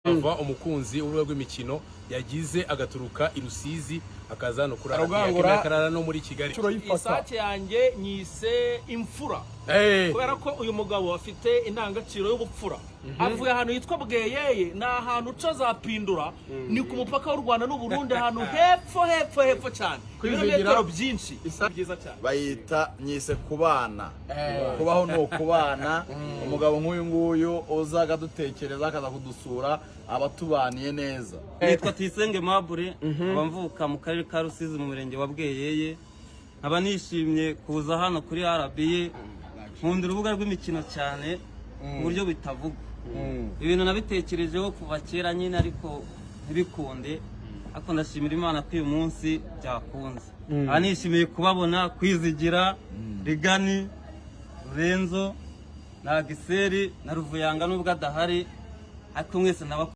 ava umukunzi w'urubuga rw'imikino yagize agaturuka i Rusizi akaza hano kurara akarara no muri Kigali. Isake yanjye nyise imfura kubera ko uyu mugabo afite indangagaciro y'ubupfura. Avuye ahantu yitwa Bweyeye, ni ahantu uca zapindura, ni ku mupaka w'u Rwanda n'u Burundi, ahantu hepfo cyane, ibirometero byinshi byiza cyane. Bayita nyise kubana, kubaho ni ukubana. Umugabo nk'uyu nguyu uza akadutekereza akaza kudusura abatubaniye neza. Nitwa Tuyisenge Mabure, abamvuka mu karere ka Rusizi mu murenge wa Bweyeye. Nkaba nishimye kuza hano kuri RBA, nkunda urubuga rw'imikino cyane mu buryo bitavuga. Ibintu nabitekerejeho kuva kera nyine ariko ntibikunde, ariko ndashimira Imana ko uyu munsi byakunze. Nishimiye kubabona, Kwizigira, Rigani, Renzo na Giseri na Ruvuyanga nubwo adahari, ariko mwese